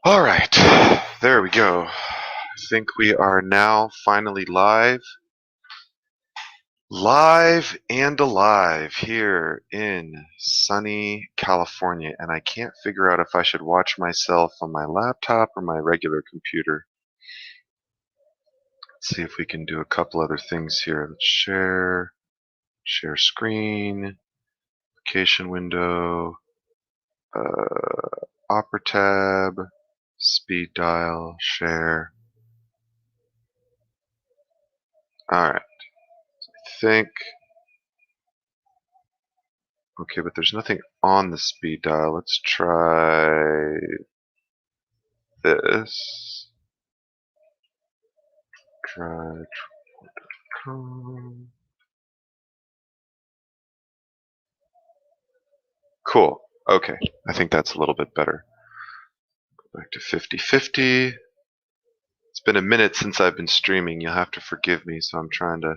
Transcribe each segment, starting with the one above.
All right, there we go. I think we are now finally live and alive here in sunny California, and I can't figure out if I should watch myself on my laptop or my regular computer. Let's see if we can do a couple other things here. Let's share screen, application window, opera tab, speed dial, share. All right, I think. Okay, but there's nothing on the speed dial. Let's try this. Try. Cool. Okay, I think that's a little bit better. Go back to 50/50. It's been a minute since I've been streaming. You'll have to forgive me, so I'm trying to.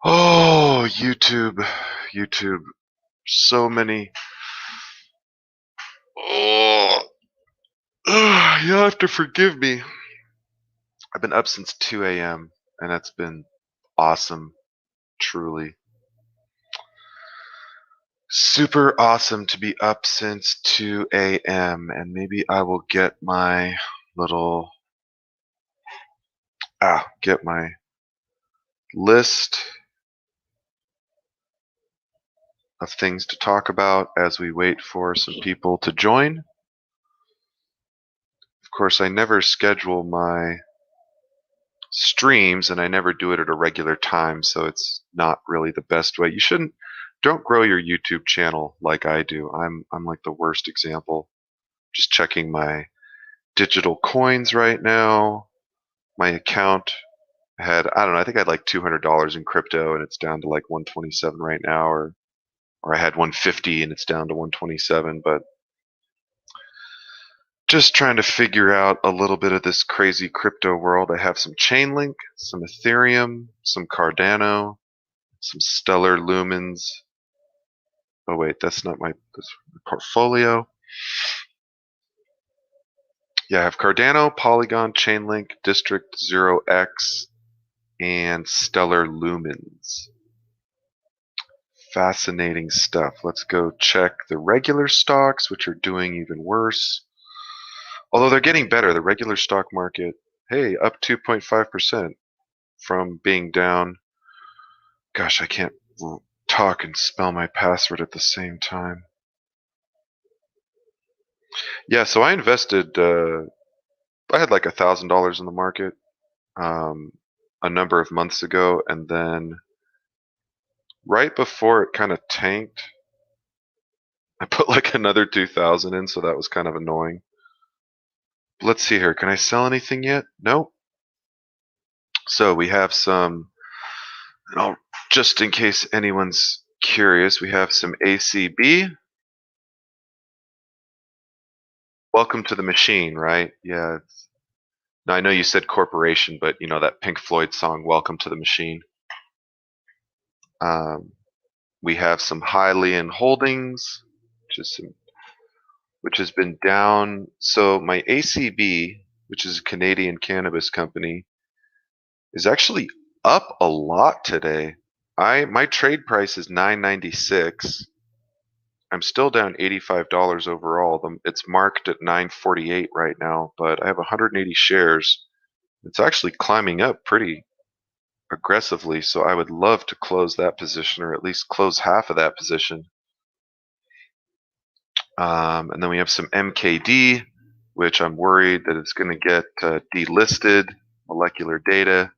Oh, YouTube. So many. Oh, you'll have to forgive me. I've been up since 2 a.m. and that's been awesome, truly. Super awesome to be up since 2 a.m. and maybe I will get my little get my list of things to talk about as we wait for some people to join. Of course, I never schedule my streams and I never do it at a regular time, so it's not really the best way. Don't grow your YouTube channel like I do. I'm like the worst example. Just checking my digital coins right now. My account I don't know, I think I had like $200 in crypto and it's down to like 127 right now, or I had 150 and it's down to 127, but just trying to figure out a little bit of this crazy crypto world. I have some Chainlink, some Ethereum, some Cardano, some Stellar Lumens. Oh wait, that's not my portfolio. Yeah, I have Cardano, Polygon, Chainlink, District 0x, and Stellar Lumens. Fascinating stuff. Let's go check the regular stocks, which are doing even worse. Although they're getting better. The regular stock market, hey, up 2.5% from being down. Gosh, I can't talk and spell my password at the same time. Yeah, so I invested, I had like $1,000 in the market um, a number of months ago, and then right before it kind of tanked, I put like another 2,000 in, so that was kind of annoying. Let's see here. Can I sell anything yet? Nope. So we have some, just in case anyone's curious, we have some ACB. Welcome to the machine, right? Yeah. Now I know you said corporation, but you know that Pink Floyd song, Welcome to the Machine. Um, we have some Hylian Holdings, which has been down. So my ACB, which is a Canadian cannabis company, is actually up a lot today. My trade price is $9.96. I'm still down $85 overall. It's marked at 948 right now, but I have 180 shares. It's actually climbing up pretty aggressively, so I would love to close that position or at least close half of that position. And then we have some MKD, which I'm worried that it's going to get delisted, molecular data.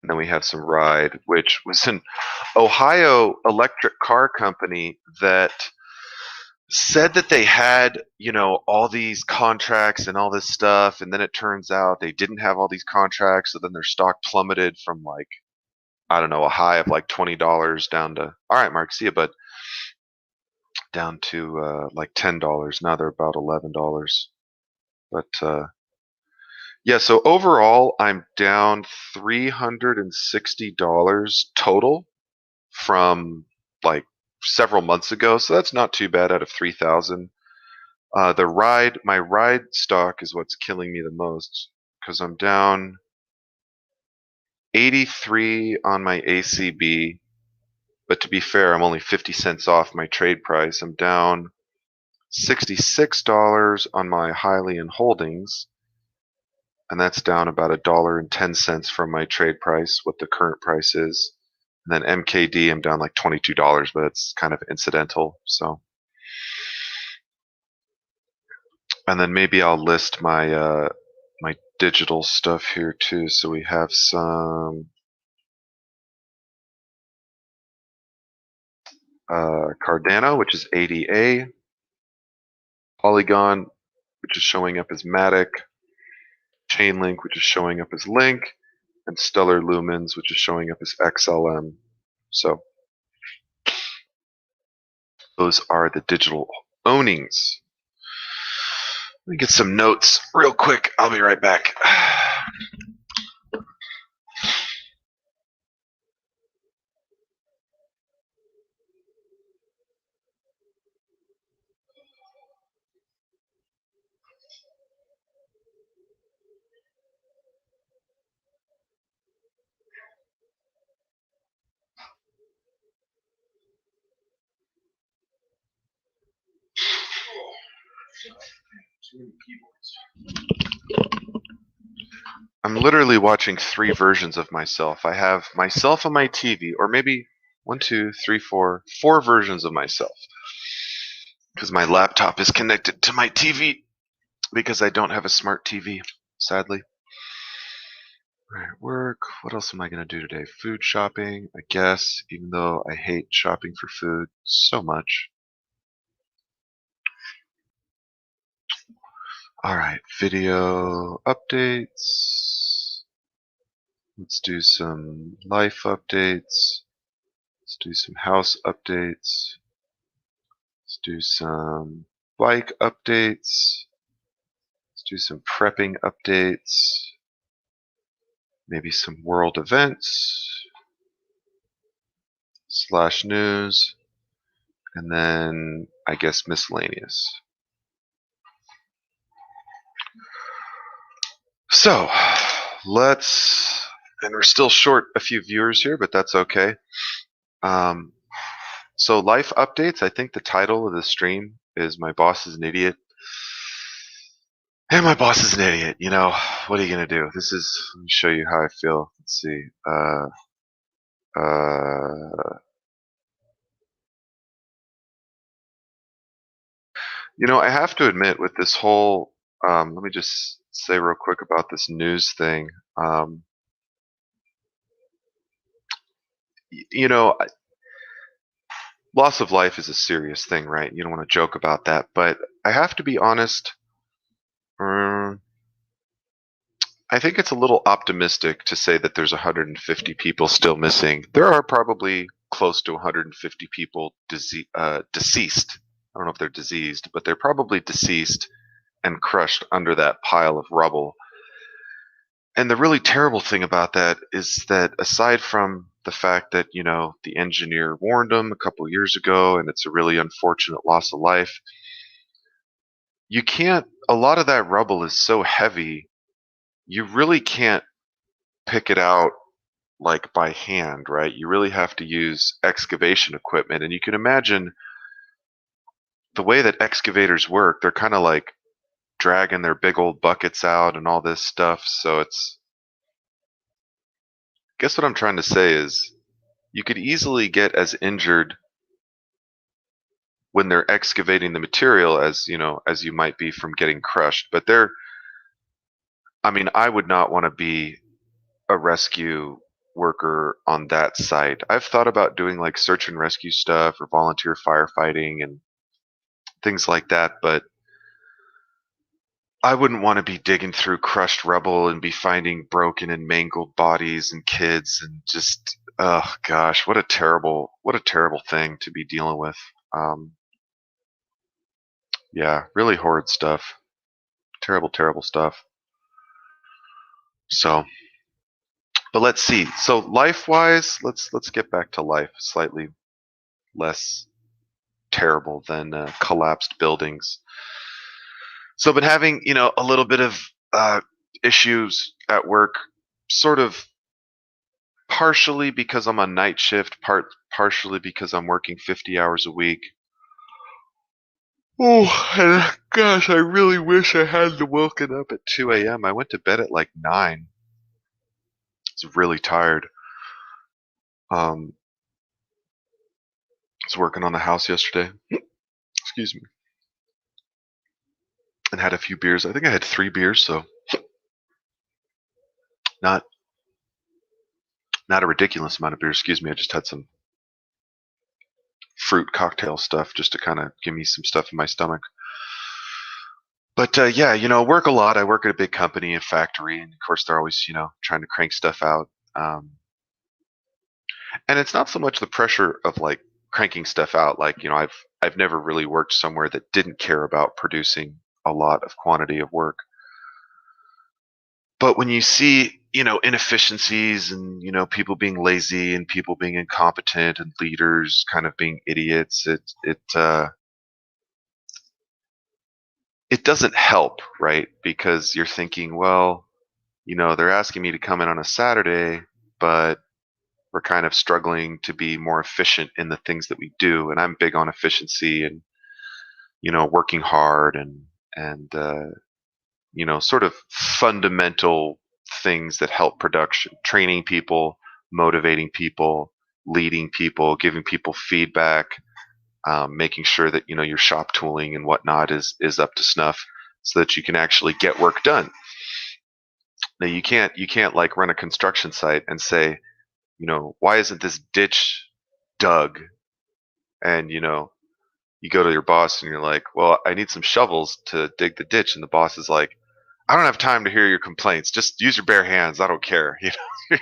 And then we have some RIDE, which was an Ohio electric car company that said that they had, all these contracts and all this stuff, and then it turns out they didn't have all these contracts, so then their stock plummeted from like, I don't know, a high of like $20 down to, all right, Mark, see you, bud, down to like $10. Now they're about $11. But yeah, so overall, I'm down $360 total from like several months ago, so that's not too bad out of 3,000. My ride stock is what's killing me the most because I'm down 83 on my ACB, but to be fair, I'm only 50 cents off my trade price. I'm down $66 on my Hylian holdings, and that's down about $1.10 from my trade price, what the current price is. And then MKD, I'm down like $22, but it's kind of incidental. So, and then maybe I'll list my my digital stuff here too. So we have some Cardano, which is ADA, Polygon, which is showing up as Matic, Chainlink, which is showing up as Link, and Stellar Lumens, which is showing up as XLM. So those are the digital ownings. Let me get some notes real quick. I'll be right back. I'm literally watching 3 versions of myself. I have myself on my TV, or maybe 1, 2, 3, 4 versions of myself. Because my laptop is connected to my TV because I don't have a smart TV, sadly. All right, work. What else am I going to do today? Food shopping, I guess, even though I hate shopping for food so much. All right, video updates. Let's do some life updates. Let's do some house updates. Let's do some bike updates. Let's do some prepping updates. Maybe some world events / news. And then I guess miscellaneous. So and we're still short a few viewers here, but that's okay. So life updates, I think the title of the stream is My Boss is an Idiot. And my boss is an idiot, you know, what are you going to do? Let me show you how I feel. Let's see. You know, I have to admit with this whole, let me just say real quick about this news thing. You know, loss of life is a serious thing, right? You don't want to joke about that, but I have to be honest. I think it's a little optimistic to say that there's 150 people still missing. There are probably close to 150 people deceased. I don't know if they're diseased, but they're probably deceased and crushed under that pile of rubble. And the really terrible thing about that is that aside from the fact that, you know, the engineer warned them a couple years ago and it's a really unfortunate loss of life, a lot of that rubble is so heavy, you really can't pick it out like by hand, right? You really have to use excavation equipment. And you can imagine the way that excavators work, they're kind of like dragging their big old buckets out and all this stuff. So guess what I'm trying to say is you could easily get as injured when they're excavating the material as, you know, as you might be from getting crushed. But I would not want to be a rescue worker on that site. I've thought about doing like search and rescue stuff or volunteer firefighting and things like that, but I wouldn't want to be digging through crushed rubble and be finding broken and mangled bodies and kids and just, oh gosh, what a terrible thing to be dealing with. Yeah, really horrid stuff. Terrible, terrible stuff. So, but let's see. So life-wise, let's get back to life slightly. less terrible than collapsed buildings. So I've been having, a little bit of issues at work, sort of partially because I'm on night shift, partially because I'm working 50 hours a week. Oh, and gosh, I really wish I hadn't woken up at 2 a.m. I went to bed at like 9. I was really tired. Um, I was working on the house yesterday. Excuse me. And had a few beers. I think I had 3 beers, so not not a ridiculous amount of beers. Excuse me. I just had some fruit cocktail stuff just to kind of give me some stuff in my stomach. But yeah, work a lot. I work at a big company, a factory, and of course they're always, trying to crank stuff out. And it's not so much the pressure of like cranking stuff out. Like, I've never really worked somewhere that didn't care about producing a lot of quantity of work. But when you see, inefficiencies and, people being lazy and people being incompetent and leaders kind of being idiots, it doesn't help, right? Because you're thinking, well, they're asking me to come in on a Saturday, but we're kind of struggling to be more efficient in the things that we do. And I'm big on efficiency and, working hard and sort of fundamental things that help production, training people, motivating people, leading people, giving people feedback, making sure that, your shop tooling and whatnot is up to snuff so that you can actually get work done. Now you can't like run a construction site and say, why isn't this ditch dug? And, you go to your boss and you're like, well, I need some shovels to dig the ditch. And the boss is like, I don't have time to hear your complaints. Just use your bare hands. I don't care.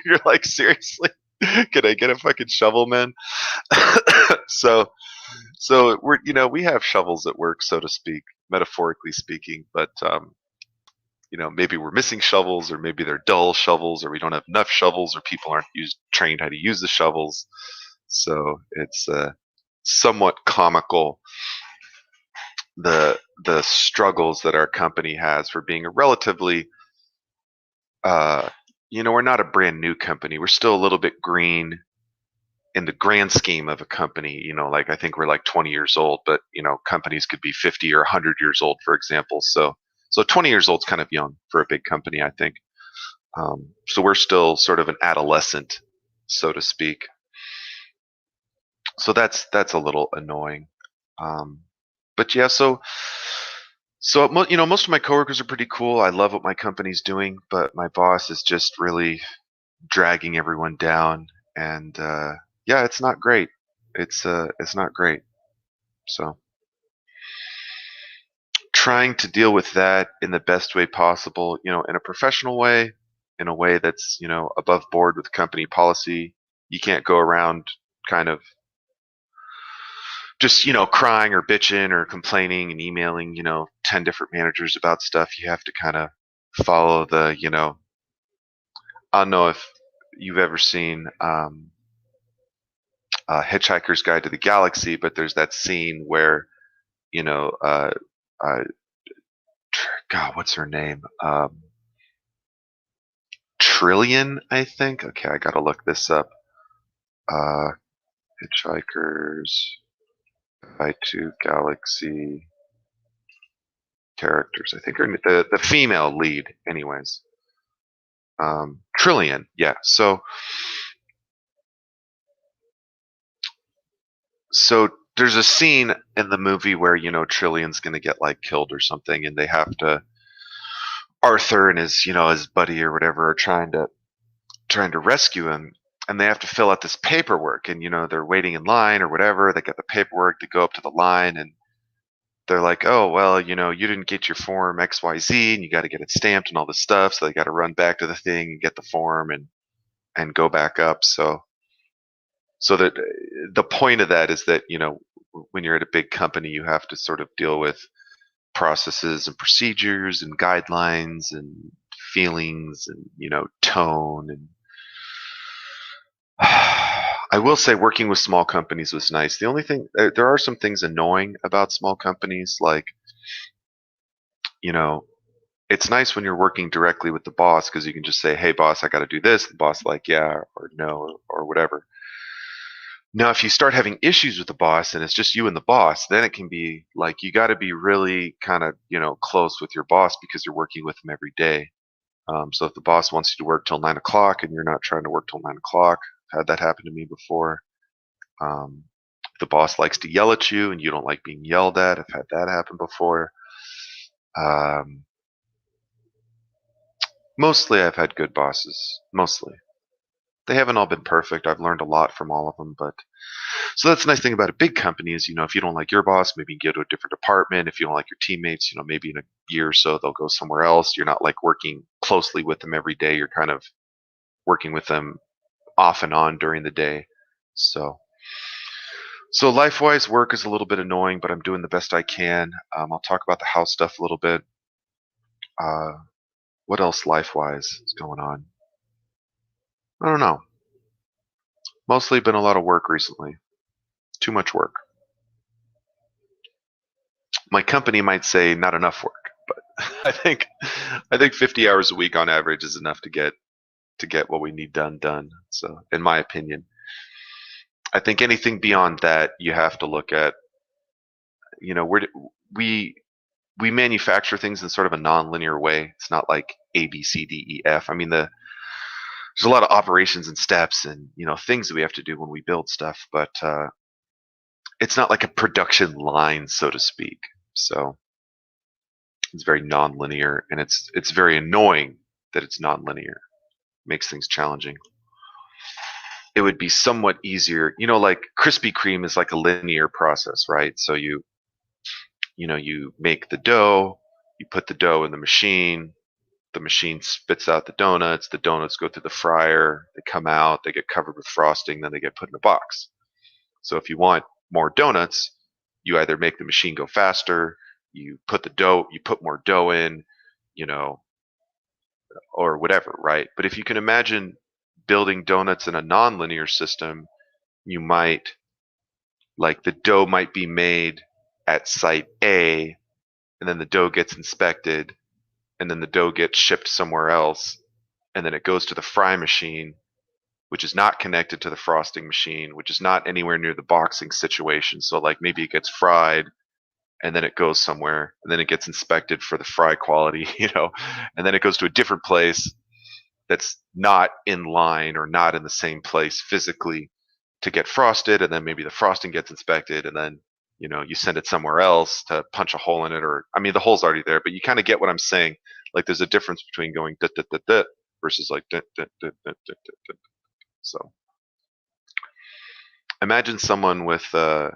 You're like, seriously, can I get a fucking shovel, man? so, so we have shovels at work, so to speak, metaphorically speaking, but, maybe we're missing shovels, or maybe they're dull shovels, or we don't have enough shovels, or people aren't trained how to use the shovels. So it's somewhat comical, the struggles that our company has for being a relatively, we're not a brand new company. We're still a little bit green in the grand scheme of a company. Like I think we're like 20 years old, but companies could be 50 or 100 years old, for example. So 20 years old is kind of young for a big company, I think. So we're still sort of an adolescent, so to speak. So that's a little annoying. But yeah, so most of my coworkers are pretty cool. I love what my company's doing, but my boss is just really dragging everyone down, and yeah, it's not great. It's not great. So trying to deal with that in the best way possible, in a professional way, in a way that's, above board with company policy. You can't go around kind of just, crying or bitching or complaining and emailing, 10 different managers about stuff. You have to kind of follow the, I don't know if you've ever seen Hitchhiker's Guide to the Galaxy, but there's that scene where, you know, uh, God, what's her name? Trillian, I think. Okay, I gotta look this up. Uh, Hitchhiker's Guide to Galaxy characters. I think her, the female lead, anyways. Trillian, yeah. So there's a scene in the movie where Trillian's gonna get like killed or something, and they have to, Arthur and his buddy or whatever are trying to rescue him, and they have to fill out this paperwork, and they're waiting in line or whatever. They get the paperwork, they go up to the line, and they're like, oh well, you didn't get your form XYZ, and you got to get it stamped and all this stuff. So they got to run back to the thing and get the form and go back up. So that the point of that is that when you're at a big company, you have to sort of deal with processes and procedures and guidelines and feelings and tone, and I will say working with small companies was nice. The only thing, there are some things annoying about small companies, like, you know, it's nice when you're working directly with the boss because you can just say, "Hey, boss, I got to do this." The boss like, "Yeah," or "No," or whatever. Now, if you start having issues with the boss and it's just you and the boss, then it can be like you got to be really kind of, close with your boss because you're working with them every day. So if the boss wants you to work till 9 o'clock and you're not trying to work till 9 o'clock, I've had that happen to me before. If the boss likes to yell at you and you don't like being yelled at, I've had that happen before. Um, Mostly, I've had good bosses. Mostly. They haven't all been perfect. I've learned a lot from all of them, but so that's the nice thing about a big company is, if you don't like your boss, maybe you can go to a different department. If you don't like your teammates, maybe in a year or so they'll go somewhere else. You're not like working closely with them every day. You're kind of working with them off and on during the day. So life-wise, work is a little bit annoying, but I'm doing the best I can. I'll talk about the house stuff a little bit. Uh, what else life-wise is going on? I don't know. Mostly been a lot of work recently. Too much work. My company might say not enough work, but I think 50 hours a week on average is enough to get what we need done. So, in my opinion, I think anything beyond that, you have to look at. We we manufacture things in sort of a non-linear way. It's not like A, B, C, D, E, F. I mean, there's a lot of operations and steps and things that we have to do when we build stuff, but it's not like a production line, so to speak. So it's very non-linear, and it's very annoying that it's non-linear. Makes things challenging. It would be somewhat easier, like Krispy Kreme is like a linear process, right? So you make the dough, you put the dough in the machine spits out the donuts go through the fryer, they come out, they get covered with frosting, then they get put in a box. So if you want more donuts, you either make the machine go faster, you put more dough in, you know, or whatever, right? But if you can imagine building donuts in a nonlinear system, you might like the dough might be made at site A, and then the dough gets inspected, and then the dough gets shipped somewhere else, and then it goes to the fry machine, which is not connected to the frosting machine, which is not anywhere near the boxing situation. So like maybe it gets fried and then it goes somewhere and then it gets inspected for the fry quality, and then it goes to a different place that's not in line or not in the same place physically to get frosted, and then maybe the frosting gets inspected, and then you send it somewhere else to punch a hole in it, or I mean the hole's already there, but you kind of get what I'm saying. Like there's a difference between going da da da da versus like da da da da da da. So imagine someone with you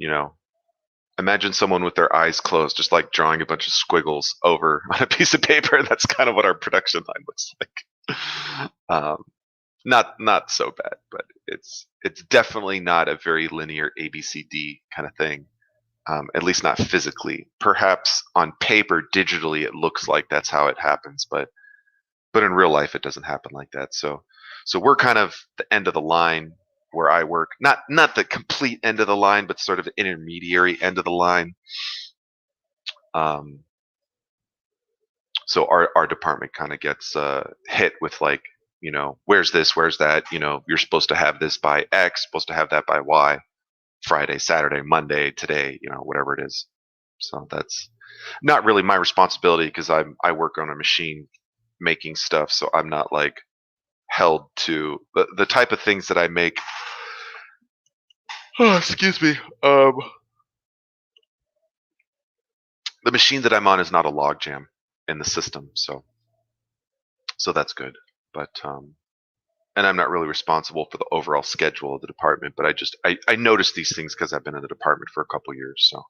know imagine someone with their eyes closed, just like drawing a bunch of squiggles over on a piece of paper. That's kind of what our production line looks like. Not so bad, but it's definitely not a very linear ABCD kind of thing. At least not physically. Perhaps on paper, digitally, it looks like that's how it happens, but in real life, it doesn't happen like that. So we're kind of the end of the line where I work. Not the complete end of the line, but sort of the intermediary end of the line. Um, so our department kind of gets hit with like, where's this, where's that? You're supposed to have this by X, supposed to have that by Y. Friday, Saturday, Monday, today, whatever it is. So that's not really my responsibility because I work on a machine making stuff, so I'm not like held to the type of things that I make. Oh, excuse me. The machine that I'm on is not a log jam in the system, so that's good. But and I'm not really responsible for the overall schedule of the department, but I notice these things because I've been in the department for a couple years, so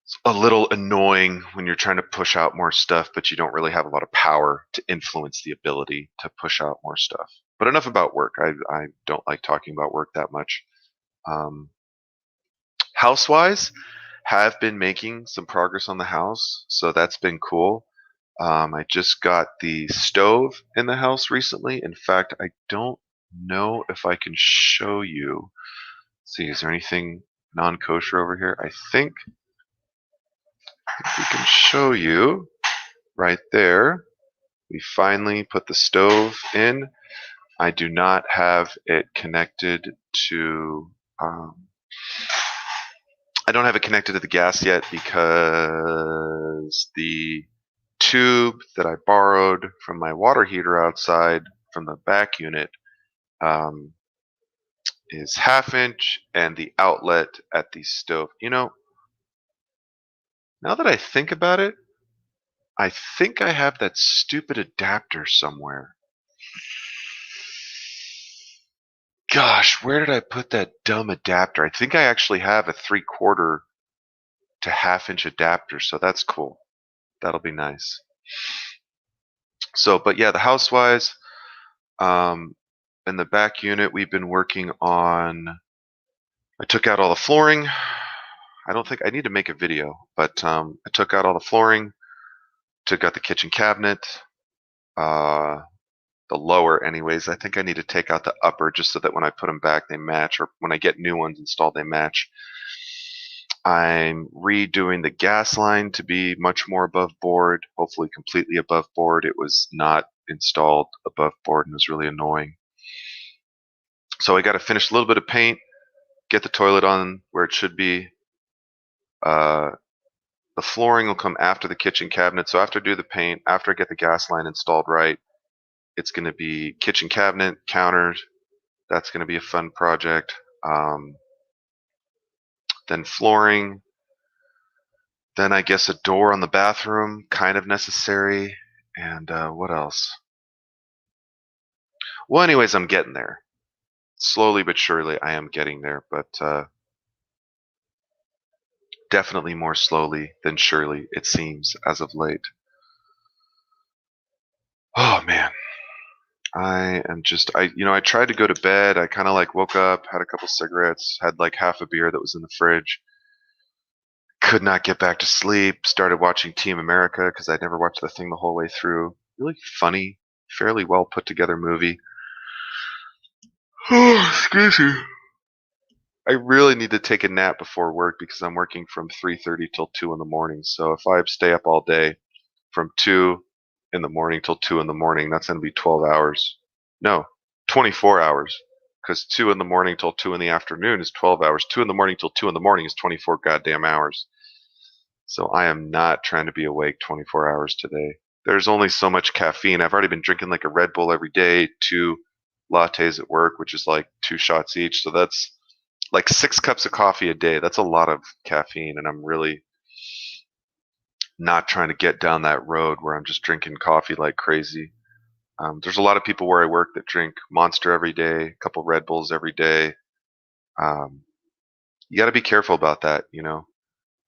it's a little annoying when you're trying to push out more stuff, but you don't really have a lot of power to influence the ability to push out more stuff. But enough about work. I don't like talking about work that much. Um, Housewise, have been making some progress on the house, so that's been cool. I just got the stove in the house recently. In fact, I don't know if I can show you. Let's see, is there anything non-kosher over here? I think we can show you right there. We finally put the stove in. I do not have it connected to I don't have it connected to the gas yet because the tube that I borrowed from my water heater outside from the back unit um, is 1/2 inch, and the outlet at the stove. You know, now that I think about it, I think I have that stupid adapter somewhere. Gosh, where did I put that dumb adapter? I think I actually have a 3/4 to 1/2 inch adapter, so that's cool. That'll be nice. So, but yeah, the housewise, um, in the back unit, we've been working on. I took out all the flooring. I don't think I need to make a video, but I took out all the flooring, took out the kitchen cabinet, uh, the lower, anyways. I think I need to take out the upper just so that when I put them back, they match, or when I get new ones installed, they match. I'm redoing the gas line to be much more above board, hopefully completely above board. It was not installed above board and was really annoying. So I got to finish a little bit of paint, get the toilet on where it should be. The flooring will come after the kitchen cabinet. So after I do the paint, after I get the gas line installed right, it's going to be kitchen cabinet, counters. That's going to be a fun project. Then flooring. Then I guess a door on the bathroom, kind of necessary. And what else? Well, anyways, I'm getting there. Slowly but surely, I am getting there, but definitely more slowly than surely, it seems, as of late. Oh man, I am just I tried to go to bed. I kind of like woke up, had a couple cigarettes, had like half a beer that was in the fridge. Could not get back to sleep. Started watching Team America because I'd never watched the thing the whole way through. Really funny, fairly well put together movie. Oh, excuse me. I really need to take a nap before work because I'm working from 3:30 till 2 in the morning. So if I stay up all day from 2 in the morning till 2 in the morning, that's going to be 12 hours. No, 24 hours. Because 2 in the morning till 2 in the afternoon is 12 hours. 2 in the morning till 2 in the morning is 24 goddamn hours. So I am not trying to be awake 24 hours today. There's only so much caffeine. I've already been drinking like a Red Bull every day, 2 lattes at work, which is like 2 shots each. So that's like 6 cups of coffee a day. That's a lot of caffeine, and I'm really not trying to get down that road where I'm just drinking coffee like crazy. There's a lot of people where I work that drink Monster every day, a couple Red Bulls every day. Um, you got to be careful about that.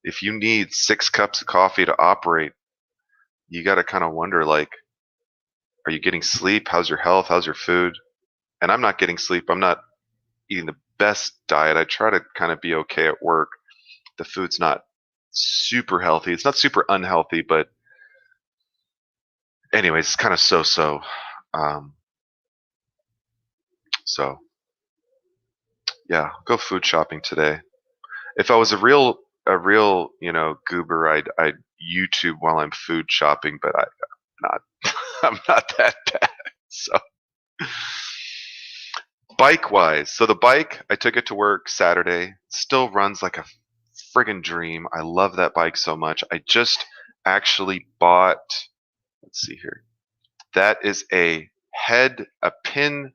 If you need 6 cups of coffee to operate, you got to kind of wonder, like, are you getting sleep? How's your health? How's your food? And I'm not getting sleep. I'm not eating the best diet. I try to kind of be okay at work. The food's not super healthy. It's not super unhealthy, but anyways, it's kind of so-so. Um, so yeah, go food shopping today. If I was a real goober, I'd YouTube while I'm food shopping, but I'm not. I'm not that bad. So bike wise, so the bike I took it to work Saturday. Still runs like a friggin' dream. I love that bike so much. I just actually bought. Let's see here. That is a pin.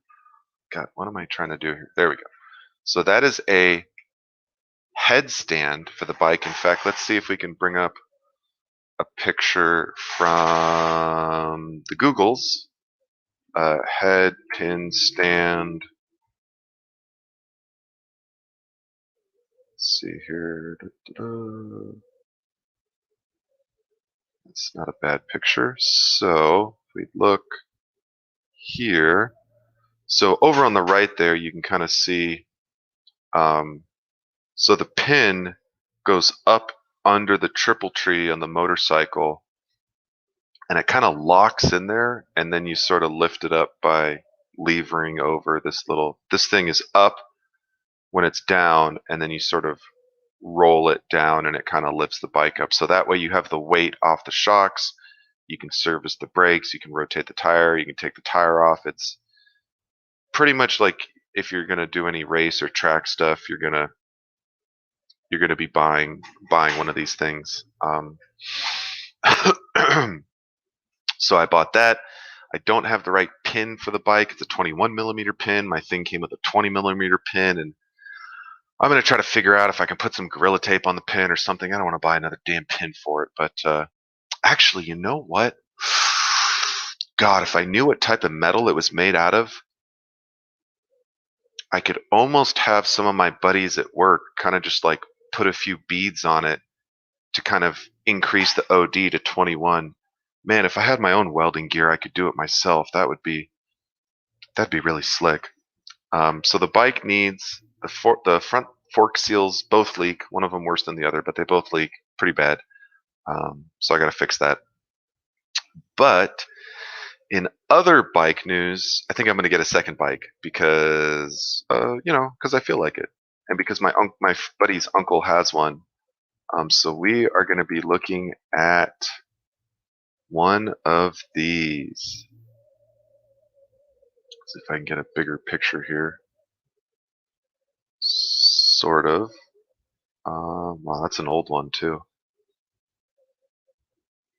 God, what am I trying to do here? There we go. So that is a headstand for the bike. In fact, let's see if we can bring up a picture from the Googles. Head pin stand. Let's see here. Da-da-da. It's not a bad picture. So if we look here, so over on the right there, you can kind of see. So the pin goes up under the triple tree on the motorcycle, and it kind of locks in there, and then you sort of lift it up by levering over this thing is up when it's down, and then you sort of roll it down and it kind of lifts the bike up. So that way you have the weight off the shocks. You can service the brakes, you can rotate the tire, you can take the tire off. It's pretty much like if you're going to do any race or track stuff, you're gonna be buying one of these things. So I bought that. I don't have the right pin for the bike. It's a 21 millimeter pin. My thing came with a 20 millimeter pin, and I'm gonna try to figure out if I can put some Gorilla Tape on the pin or something. I don't want to buy another damn pin for it, but actually, you know what? God, if I knew what type of metal it was made out of, I could almost have some of my buddies at work kind of just like put a few beads on it to kind of increase the OD to 21. Man, if I had my own welding gear, I could do it myself. That'd be really slick. So the bike needs the front fork seals both leak. One of them worse than the other, but they both leak pretty bad. So I got to fix that. But in other bike news, I think I'm going to get a second bike because because I feel like it, and because my buddy's uncle has one. So we are going to be looking at one of these. Let's see if I can get a bigger picture here. Sort of. Wow, that's an old one too.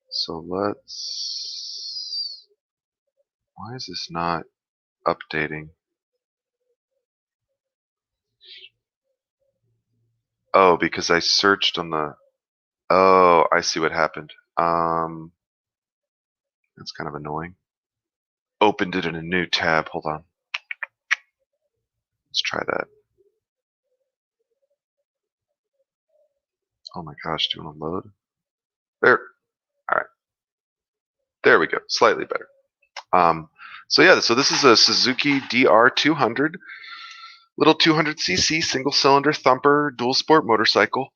So let's. Why is this not updating? Oh, because I searched on the. Oh, I see what happened. That's kind of annoying. Opened it in a new tab. Hold on. Let's try that. Oh my gosh, do you want to load? There. All right. There we go. Slightly better. So yeah, so this is a Suzuki DR200, little 200cc single cylinder thumper dual sport motorcycle.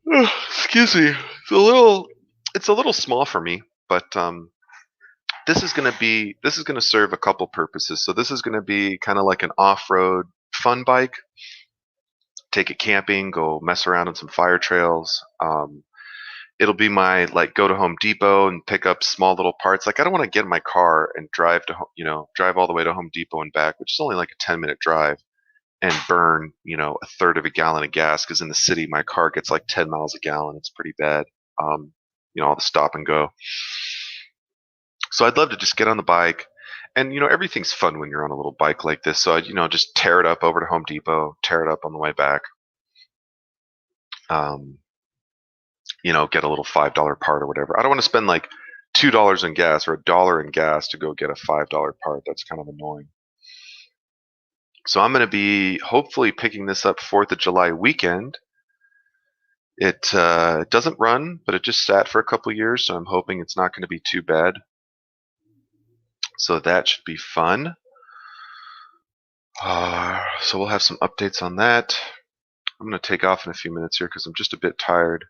Excuse me. It's a little small for me, but this is going to serve a couple purposes. So this is going to be kind of like an off-road fun bike. Take it camping, go mess around on some fire trails. It'll be my like go to Home Depot and pick up small little parts. Like I don't want to get in my car and drive drive all the way to Home Depot and back, which is only like a 10-minute drive, and burn a third of a gallon of gas, because in the city my car gets like 10 miles a gallon. It's pretty bad. All the stop and go. So I'd love to just get on the bike, and everything's fun when you're on a little bike like this. So I'd just tear it up over to Home Depot, tear it up on the way back. Get a little $5 part or whatever. I don't want to spend like $2 in gas or $1 in gas to go get a $5 part. That's kind of annoying. So I'm going to be hopefully picking this up 4th of July weekend. It doesn't run, but it just sat for a couple years, so I'm hoping it's not going to be too bad. So that should be fun. So we'll have some updates on that. I'm going to take off in a few minutes here because I'm just a bit tired,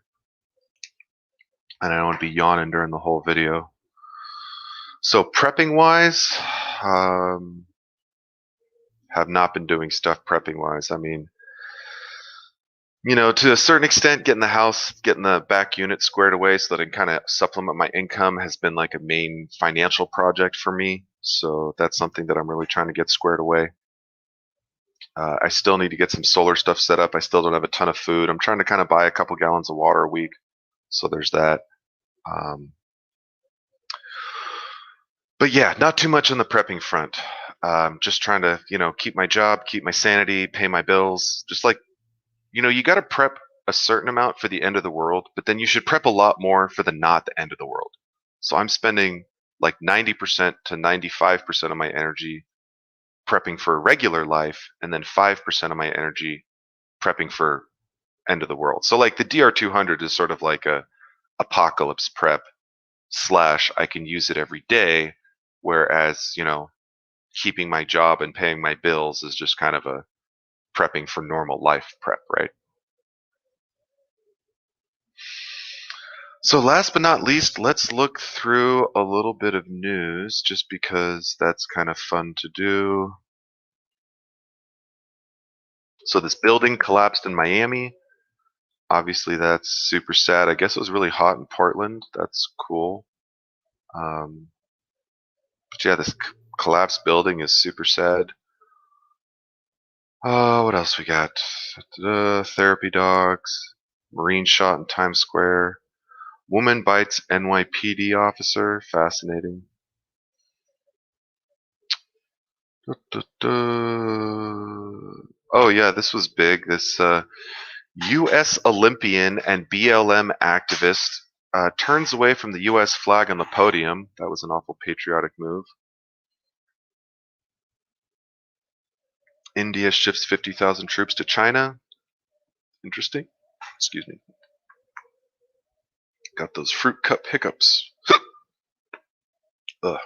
and I don't want to be yawning during the whole video. So prepping wise, have not been doing stuff prepping wise. I mean, to a certain extent, getting the back unit squared away so that I can kind of supplement my income has been like a main financial project for me. So that's something that I'm really trying to get squared away. I still need to get some solar stuff set up. I still don't have a ton of food. I'm trying to kind of buy a couple gallons of water a week. So there's that. But yeah, not too much on the prepping front. Just trying to, keep my job, keep my sanity, pay my bills. Just like, you got to prep a certain amount for the end of the world, but then you should prep a lot more for the not the end of the world. So I'm spending like 90% to 95% of my energy prepping for regular life, and then 5% of my energy prepping for end of the world. So like the DR200 is sort of like a apocalypse prep / I can use it every day, whereas keeping my job and paying my bills is just kind of a prepping for normal life prep, right? So last but not least, let's look through a little bit of news just because that's kind of fun to do. So this building collapsed in Miami. Obviously, that's super sad. I guess it was really hot in Portland. That's cool. Um, but yeah, this collapsed building is super sad. What else we got? Therapy dogs. Marine shot in Times Square. Woman bites NYPD officer. Fascinating. Oh yeah, this was big. This U.S. Olympian and BLM activist turns away from the U.S. flag on the podium. That was an awful patriotic move. India shifts 50,000 troops to China. Interesting. Excuse me. Got those fruit cup hiccups. Ugh.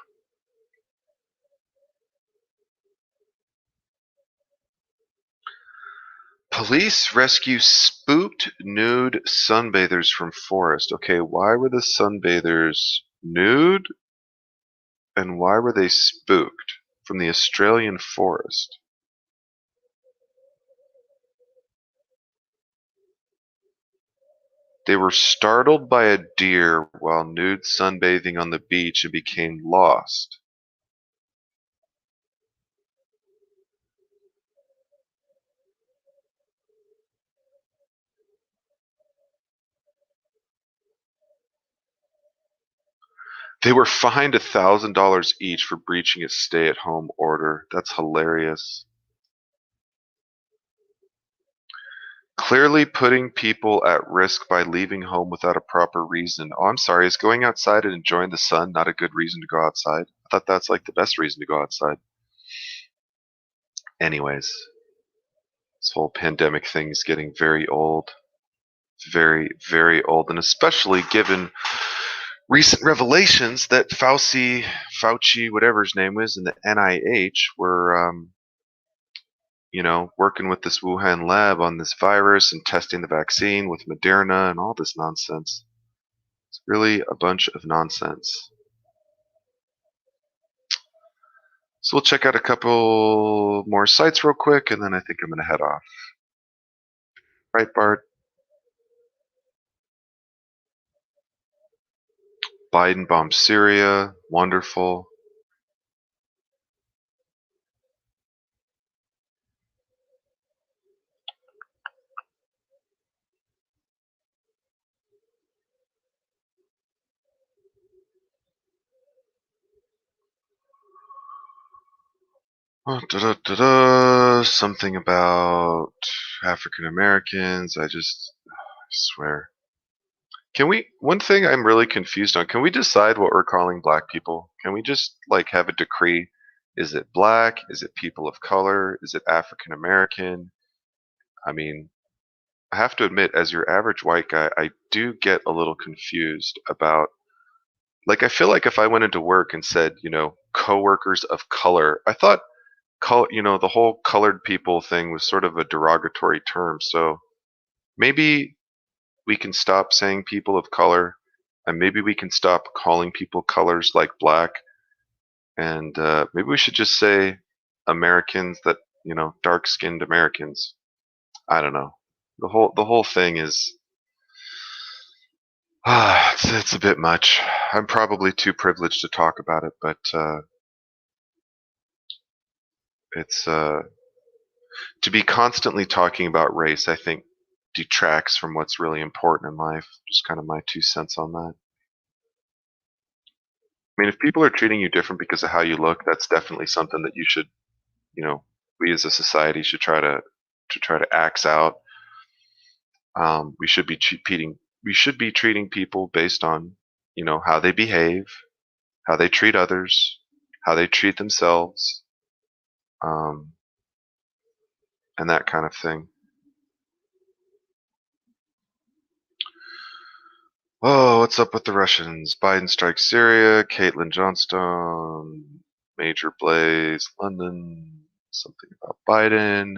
Police rescue spooked nude sunbathers from forest. Okay, why were the sunbathers nude and why were they spooked from the Australian forest? They were startled by a deer while nude sunbathing on the beach and became lost. They were fined $1,000 each for breaching a stay-at-home order. That's hilarious. Clearly putting people at risk by leaving home without a proper reason. Oh, I'm sorry. Is going outside and enjoying the sun not a good reason to go outside? I thought that's like the best reason to go outside. Anyways, this whole pandemic thing is getting very old. Very, very old. And especially given recent revelations that Fauci, whatever his name was, and the NIH were, working with this Wuhan lab on this virus and testing the vaccine with Moderna and all this nonsense. It's really a bunch of nonsense. So we'll check out a couple more sites real quick, and then I think I'm going to head off. Right, Bart? Biden bombed Syria. Wonderful. Oh, something about African Americans. I swear. Can we, one thing I'm really confused on, can we decide what we're calling black people? Can we just like have a decree? Is it black? Is it people of color? Is it African American? I mean, I have to admit, as your average white guy, I do get a little confused about, like, I feel like if I went into work and said, coworkers of color, I thought, the whole colored people thing was sort of a derogatory term. So maybe we can stop saying people of color, and maybe we can stop calling people colors like black, and maybe we should just say Americans that dark-skinned Americans. I don't know. The whole thing is it's a bit much. I'm probably too privileged to talk about it, but it's to be constantly talking about race. I think detracts from what's really important in life. Just kind of my 2 cents on that. I mean, if people are treating you different because of how you look, that's definitely something that you should, we as a society should try to axe out. We should be treating people based on, how they behave, how they treat others, how they treat themselves, um, and that kind of thing. Oh, what's up with the Russians? Biden strikes Syria. Caitlin Johnstone. Major blaze. London. Something about Biden.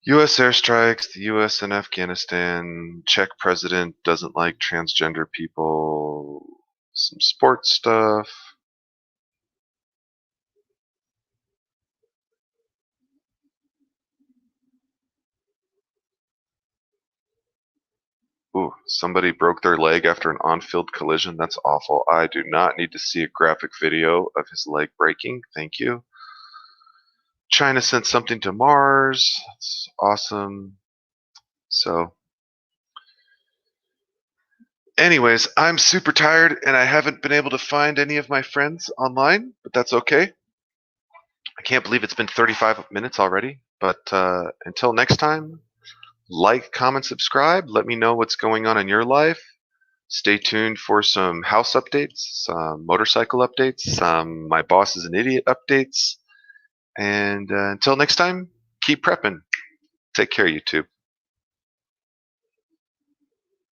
U.S. airstrikes, the U.S. and Afghanistan, Czech president doesn't like transgender people, some sports stuff. Ooh, somebody broke their leg after an on-field collision. That's awful. I do not need to see a graphic video of his leg breaking. Thank you. China sent something to Mars. That's awesome. So, anyways, I'm super tired and I haven't been able to find any of my friends online, but that's okay. I can't believe it's been 35 minutes already. But until next time, like, comment, subscribe. Let me know what's going on in your life. Stay tuned for some house updates, some motorcycle updates, some my boss is an idiot updates. And until next time, keep prepping. Take care, YouTube.